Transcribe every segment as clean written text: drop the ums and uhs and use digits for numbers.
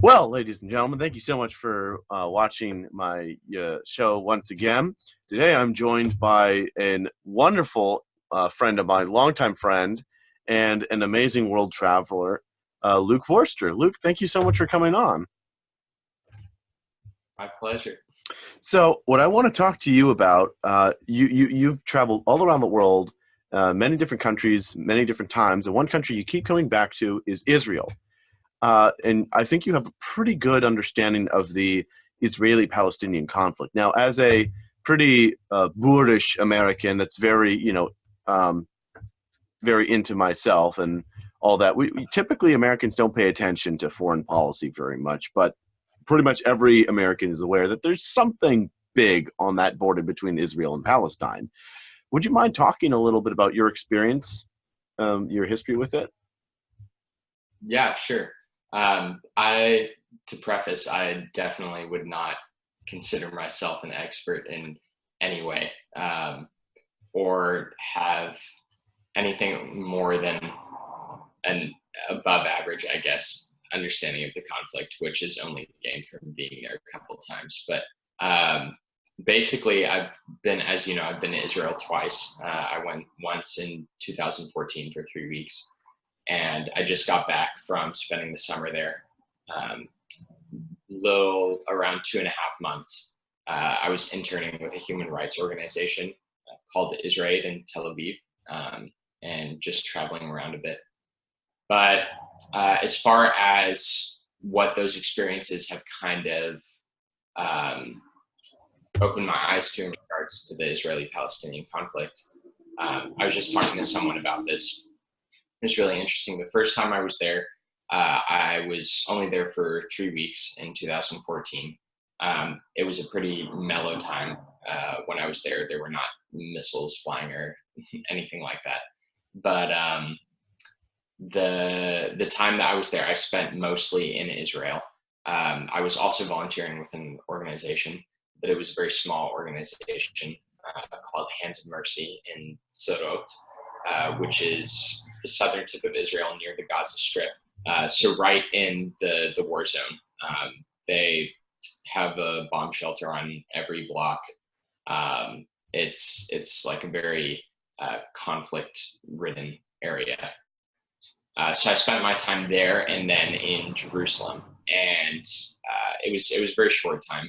Well, ladies and gentlemen, thank you so much for watching my show once again. Today, I'm joined by a wonderful friend of mine, longtime friend, and an amazing world traveler, Luke Vorster. Luke, thank you so much for coming on. My pleasure. So, what I want to talk to you about, you've traveled all around the world, many different countries, many different times, and one country you keep coming back to is Israel. And I think you have a pretty good understanding of the Israeli-Palestinian conflict. Now, as a pretty boorish American that's very, um, very into myself and all that, we typically Americans don't pay attention to foreign policy very much, but pretty much every American is aware that there's something big on that border between Israel and Palestine. Would you mind talking a little bit about your experience, your history with it? Yeah, sure. To preface, I definitely would not consider myself an expert in any way, or have anything more than an above average, I guess, understanding of the conflict, which is only gained from being there a couple of times. But basically, I've been, as you know, I've been to Israel twice. I went once in 2014 for 3 weeks, and I just got back from spending the summer there, little around 2.5 months. I was interning with a human rights organization called Israel in Tel Aviv, and just traveling around a bit. But as far as what those experiences have kind of opened my eyes to in regards to the Israeli-Palestinian conflict, I was just talking to someone about this. It was really interesting. The first time I was there, I was only there for 3 weeks in 2014. It was a pretty mellow time when I was there. There were not missiles flying or anything like that. But the time that I was there, I spent mostly in Israel. I was also volunteering with an organization, but it was a very small organization called Hands of Mercy in Sderot, which is the southern tip of Israel near the Gaza Strip. So right in the war zone. They have a bomb shelter on every block. It's like a very conflict-ridden area. So I spent my time there and then in Jerusalem, and it was a very short time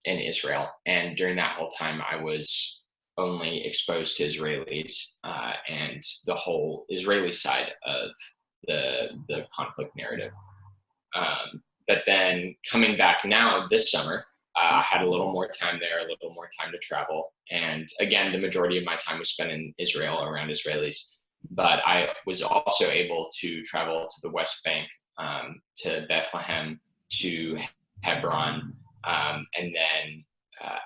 in Israel. And during that whole time, I was only exposed to Israelis and the whole Israeli side of the conflict narrative. But then coming back now this summer, I had a little more time there, a little more time to travel. And again, the majority of my time was spent in Israel around Israelis. But I was also able to travel to the West Bank, to Bethlehem, to Hebron, and then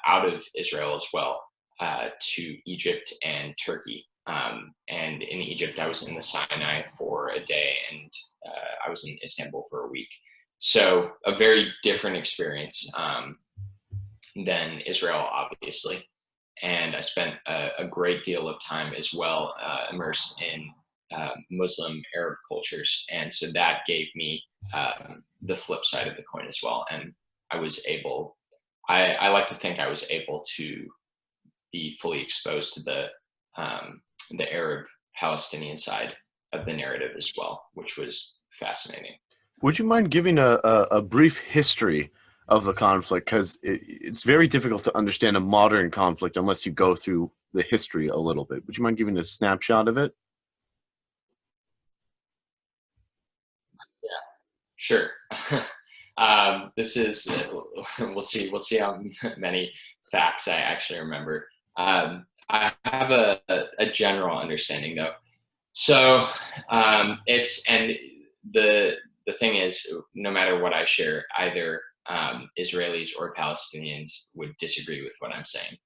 out of Israel as well, to Egypt and Turkey. And in Egypt, I was in the Sinai for a day, and I was in Istanbul for a week. So a very different experience than Israel, obviously. And I spent a great deal of time as well immersed in Muslim Arab cultures. And so that gave me the flip side of the coin as well. And I was able, I like to think I was able to be fully exposed to the Arab Palestinian side of the narrative as well, which was fascinating. Would you mind giving a brief history of the conflict? Because it's very difficult to understand a modern conflict unless you go through the history a little bit. Would you mind giving a snapshot of it? Yeah, sure. This is we'll see how many facts I actually remember. I have a general understanding though. So it's and the thing is, no matter what I share, either Israelis or Palestinians would disagree with what I'm saying.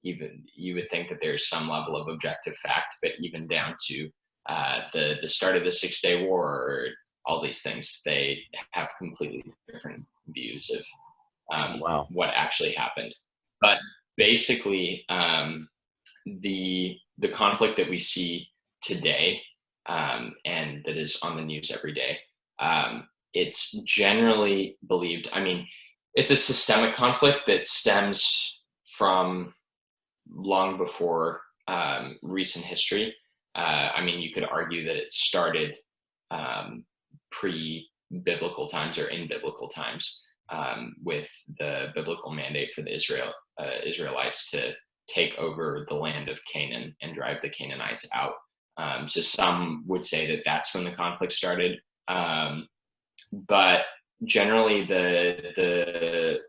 Even you would think that there's some level of objective fact, but even down to the start of the 6 Day War or all these things, they have completely different views of Wow. what actually happened. But basically, the conflict that we see today, and that is on the news every day, it's generally believed, I mean, it's a systemic conflict that stems from long before recent history. I mean, you could argue that it started pre-biblical times or in biblical times, with the biblical mandate for the Israelites to take over the land of Canaan and drive the Canaanites out. So some would say that that's when the conflict started. But generally, the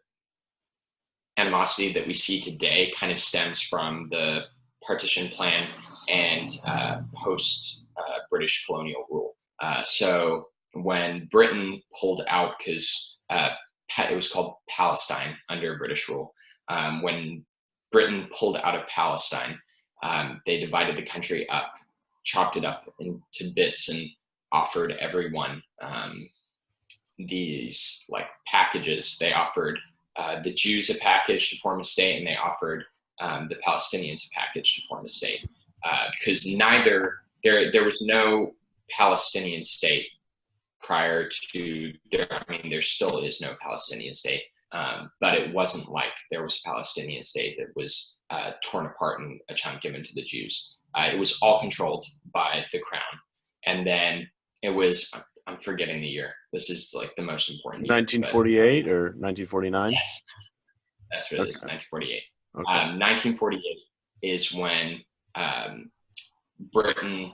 animosity that we see today kind of stems from the partition plan and post British colonial rule. So when Britain pulled out, because it was called Palestine under British rule, when Britain pulled out of Palestine, they divided the country up, chopped it up into bits, and offered everyone these like packages. They offered the Jews a package to form a state, and they offered the Palestinians a package to form a state, because there was no Palestinian state prior to there. I mean, there still is no Palestinian state, but it wasn't like there was a Palestinian state that was torn apart and a chunk given to the Jews. It was all controlled by the crown, and then it was. I'm forgetting the year. This is like the most important year. 1948 or 1949? Yes, that's what it is, 1948. Okay. 1948 is when Britain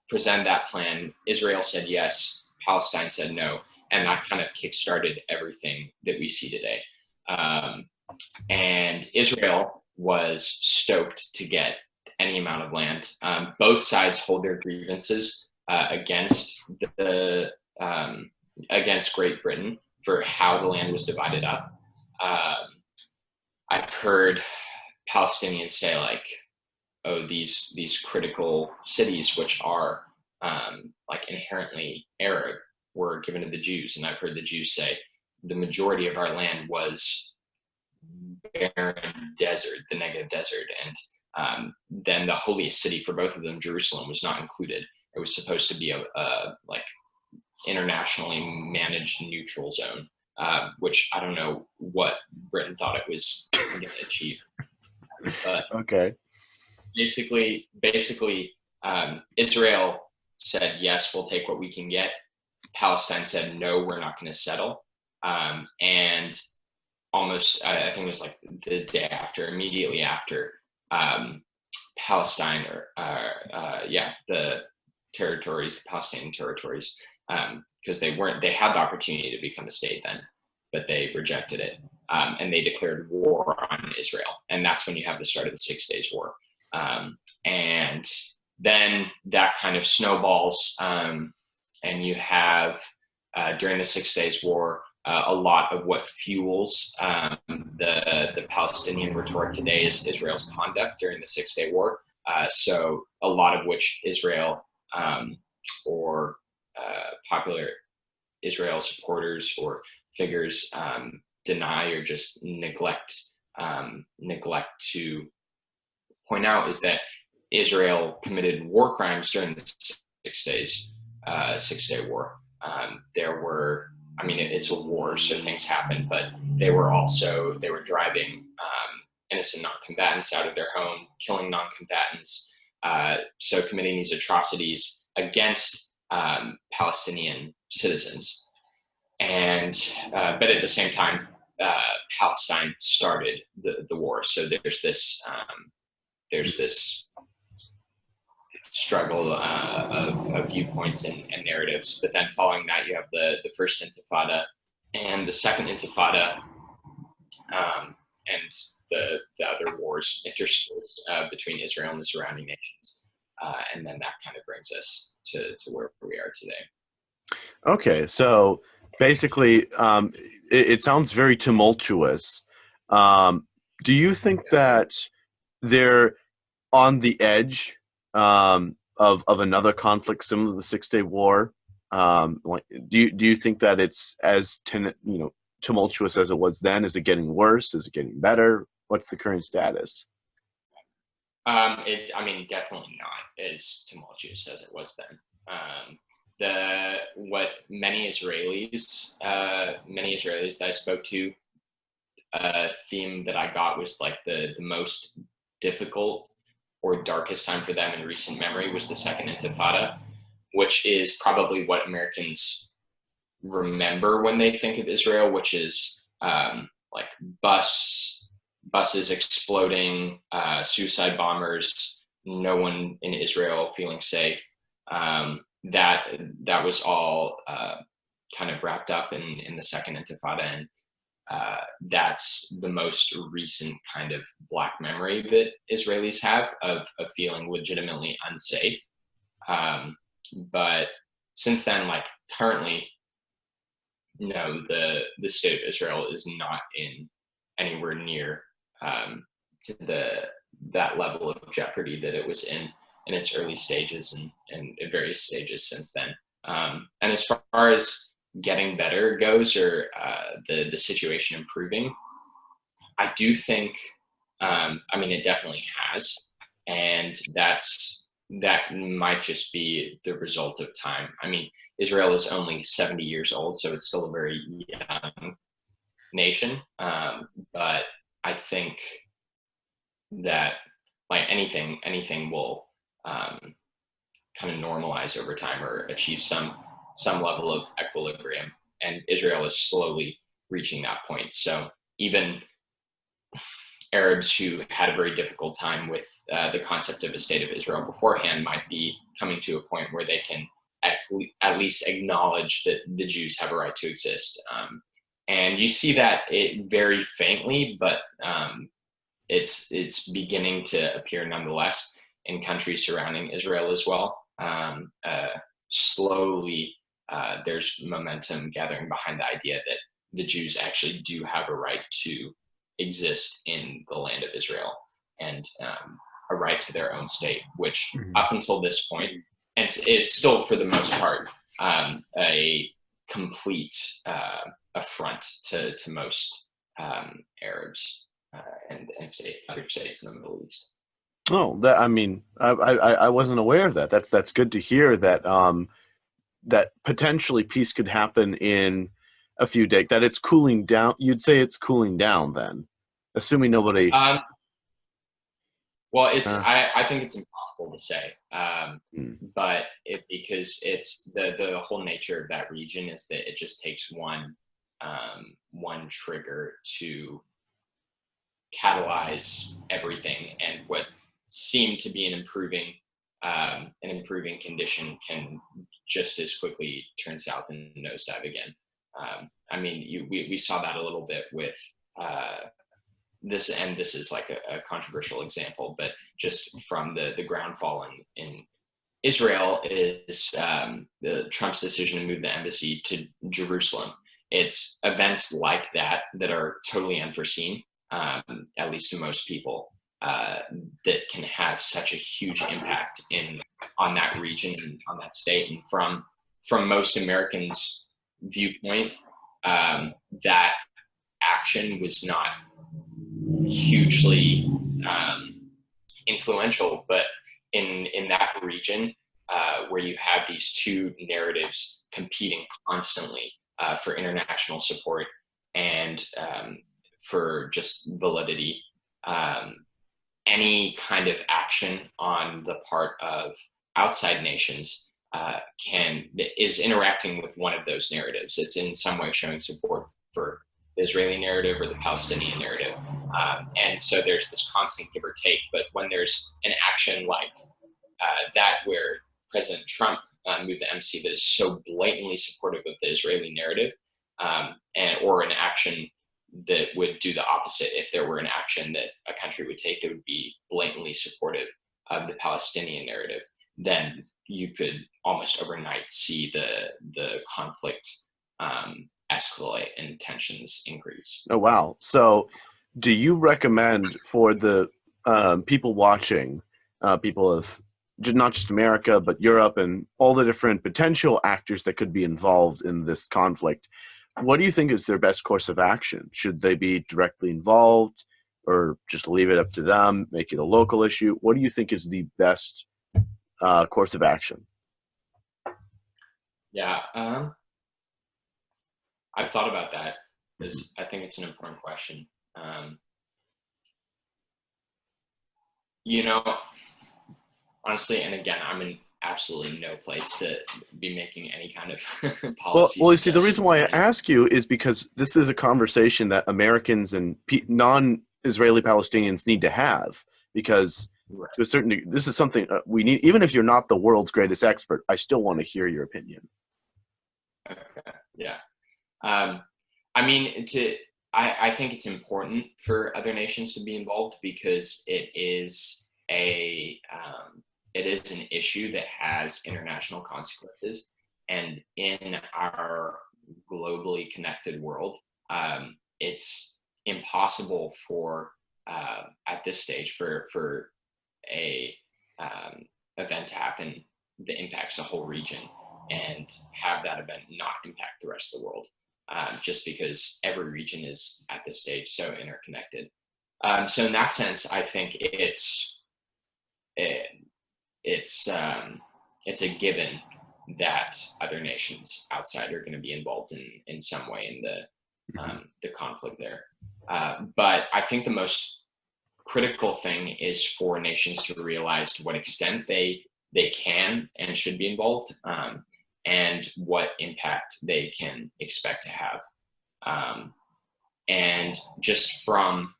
presented that plan. Israel said yes, Palestine said no, and that kind of kickstarted everything that we see today. And Israel was stoked to get any amount of land. Both sides hold their grievances against Great Britain for how the land was divided up. I've heard Palestinians say like, "Oh, these critical cities, which are like inherently Arab, were given to the Jews," and I've heard the Jews say the majority of our land was barren desert, the Negev desert, and then the holiest city for both of them, Jerusalem, was not included. It was supposed to be a like internationally managed neutral zone, which I don't know what Britain thought it was going to achieve. But okay. Basically, Israel said, yes, we'll take what we can get. Palestine said, no, we're not going to settle. And almost, I think it was like the day after, immediately after, Palestine, the territories, the Palestinian territories, because they had the opportunity to become a state then, but they rejected it. And they declared war on Israel. And that's when you have the start of the 6 Days War. And then that kind of snowballs, and you have, during the 6 Days War, a lot of what fuels the Palestinian rhetoric today is Israel's conduct during the 6 Day War. So a lot of which Israel or popular Israel supporters or figures deny or just neglect to point out is that Israel committed war crimes during the 6 Day War. There were, I mean, it's a war, so things happen, but they were driving innocent non-combatants out of their home, killing non-combatants, so committing these atrocities against Palestinian citizens. And but at the same time, Palestine started the war. So there's this struggle of viewpoints and narratives. But then following that, you have the First Intifada and the Second Intifada, and the other wars interspersed between Israel and the surrounding nations. And then that kind of brings us to where we are today. Okay, so basically, it sounds very tumultuous. Do you think that they're on the edge of another conflict similar to the 6 Day War? Do you think that it's as tumultuous as it was then? Is it getting worse? Is it getting better? What's the current status? I mean, definitely not as tumultuous as it was then. what many Israelis that I spoke to, theme that I got was like the most difficult or darkest time for them in recent memory was the Second Intifada, which is probably what Americans remember when they think of Israel, which is like buses exploding, suicide bombers, no one in Israel feeling safe. That was all kind of wrapped up in the Second Intifada, and that's the most recent kind of black memory that Israelis have of feeling legitimately unsafe. But since then, like currently, no, the state of Israel is not in anywhere near to that level of jeopardy that it was in its early stages and in various stages since then. And as far as getting better goes, or the situation improving, I do think, I mean, it definitely has, and that might just be the result of time. I mean, Israel is only 70 years old, so it's still a very young nation. But I think that like anything will kind of normalize over time or achieve some level of equilibrium. And Israel is slowly reaching that point. So even Arabs who had a very difficult time with the concept of a state of Israel beforehand might be coming to a point where they can at least acknowledge that the Jews have a right to exist. And you see that it very faintly, but it's beginning to appear nonetheless in countries surrounding Israel as well. Slowly, there's momentum gathering behind the idea that the Jews actually do have a right to exist in the land of Israel and a right to their own state, which up until this point, and is still for the most part a complete affront to most Arabs and other states in the Middle East. Oh, that, I mean, I wasn't aware of that. That's good to hear that that potentially peace could happen in a few days. That it's cooling down. You'd say it's cooling down then, assuming nobody. Well, I think it's impossible to say, but because it's the whole nature of that region is that it just takes one trigger to catalyze everything, and what seemed to be an improving condition can just as quickly turn south and nosedive again. I mean, we saw that a little bit with this, and this is like a controversial example, but just from the ground fall in Israel is the Trump's decision to move the embassy to Jerusalem. It's events like that are totally unforeseen, at least to most people, that can have such a huge impact on that region and on that state. And from most Americans' viewpoint, that action was not hugely influential, but in that region where you have these two narratives competing constantly for international support and for just validity, any kind of action on the part of outside nations is interacting with one of those narratives. It's in some way showing support for the Israeli narrative or the Palestinian narrative. And so there's this constant give or take. But when there's an action like that, where President Trump moved the embassy that is so blatantly supportive of the Israeli narrative, or an action that would do the opposite, if there were an action that a country would take that would be blatantly supportive of the Palestinian narrative, then you could almost overnight see the conflict escalate and tensions increase. Oh, wow. So do you recommend for the people watching, people of not just America, but Europe and all the different potential actors that could be involved in this conflict, what do you think is their best course of action? Should they be directly involved or just leave it up to them, make it a local issue? What do you think is the best course of action? Yeah, I've thought about that Mhm. because I think it's an important question. Um, you know, honestly, and again, I'm in absolutely no place to be making any kind of policy Well, you see, the reason suggestions. why I And ask you is because this is a conversation that Americans and non-Israeli Palestinians need to have. Because right, to a certain degree, this is something we need. Even if you're not the world's greatest expert, I still want to hear your opinion. okay, yeah. Um, I mean, I think it's important for other nations to be involved because it is an issue that has international consequences, and in our globally connected world, it's impossible for at this stage for a um, event to happen that impacts the whole region and have that event not impact the rest of the world, just because every region is at this stage so interconnected. So in that sense, I think it, it's a given that other nations outside are going to be involved in some way in Mhm. the conflict there. But I think the most critical thing is for nations to realize to what extent they can and should be involved, and what impact they can expect to have. Um, and just from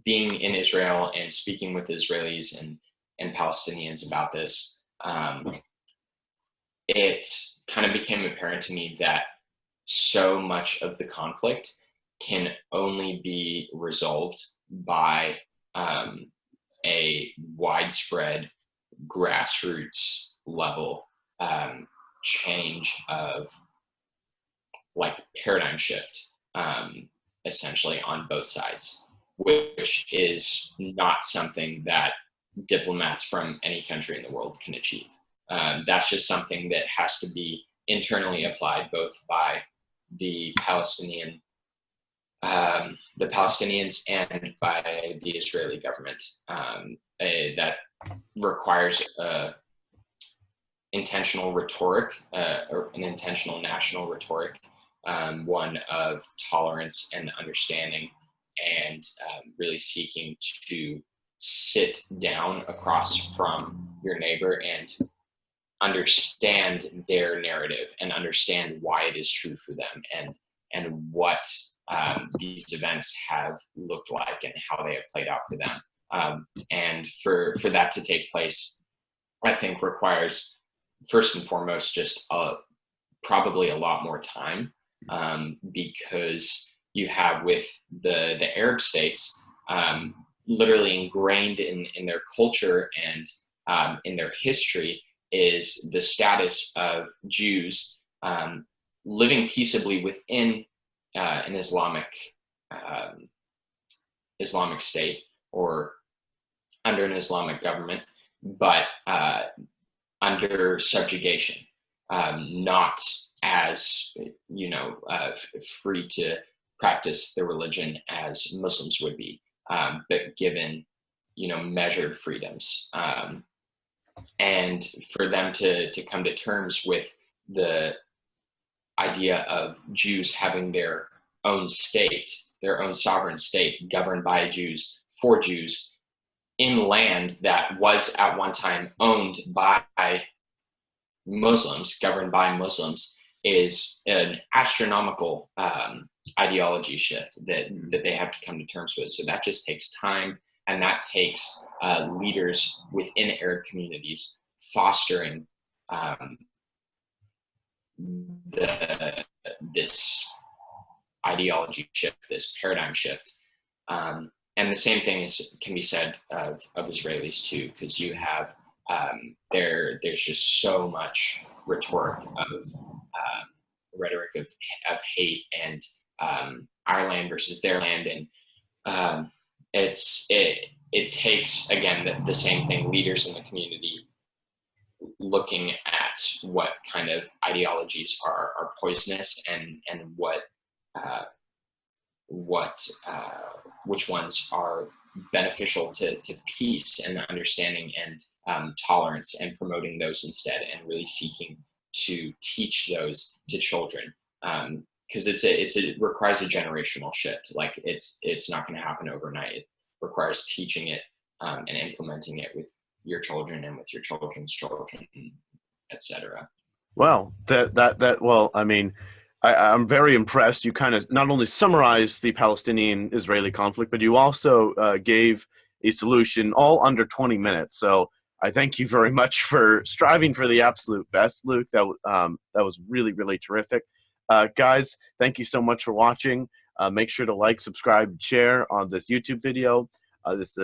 being in Israel and speaking with Israelis and Palestinians about this, it kind of became apparent to me that so much of the conflict can only be resolved by um, a widespread grassroots level change of like paradigm shift, essentially on both sides, which is not something that diplomats from any country in the world can achieve. That's just something that has to be internally applied both by the the Palestinians and by the Israeli government. That requires intentional rhetoric, or an intentional national rhetoric, one of tolerance and understanding, and really seeking to sit down across from your neighbor and understand their narrative and understand why it is true for them, and what these events have looked like and how they have played out for them. And for that to take place, I think requires first and foremost just probably a lot more time, because you have with the Arab states, literally ingrained in their culture and in their history is the status of Jews living peaceably within an um, Islamic state or under an Islamic government, but under subjugation, not as free to practice their religion as Muslims would be, but given measured freedoms. And for them to come to terms with the idea of Jews having their own state, their own sovereign state governed by Jews for Jews in land that was at one time owned by Muslims, governed by Muslims, is an astronomical ideology shift that they have to come to terms with. So that just takes time, and that takes leaders within Arab communities fostering um, this ideology shift, this paradigm shift. And the same thing can be said of Israelis too, because you have there's just so much rhetoric of hate and our land versus their land, and it takes again the same thing, leaders in the community looking at what kind of ideologies are poisonous, and uh, what which ones are beneficial to peace and understanding and tolerance, and promoting those instead, and really seeking to teach those to children. Because it requires a generational shift. Like it's not going to happen overnight. It requires teaching it and implementing it with your children and with your children's children, etc. Well, well, I mean, I'm very impressed. You kind of not only summarized the Palestinian-Israeli conflict, but you also gave a solution all under 20 minutes. So I thank you very much for striving for the absolute best, Luke. That was really, really terrific. Guys, thank you so much for watching. Make sure to like, subscribe, and share on this YouTube video. This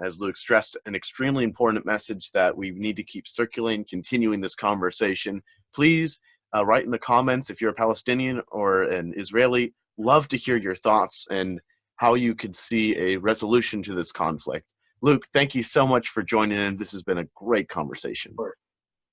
as Luke stressed, an extremely important message that we need to keep circulating, continuing this conversation. Please write in the comments if you're a Palestinian or an Israeli. Love to hear your thoughts and how you could see a resolution to this conflict. Luke, thank you so much for joining in. This has been a great conversation.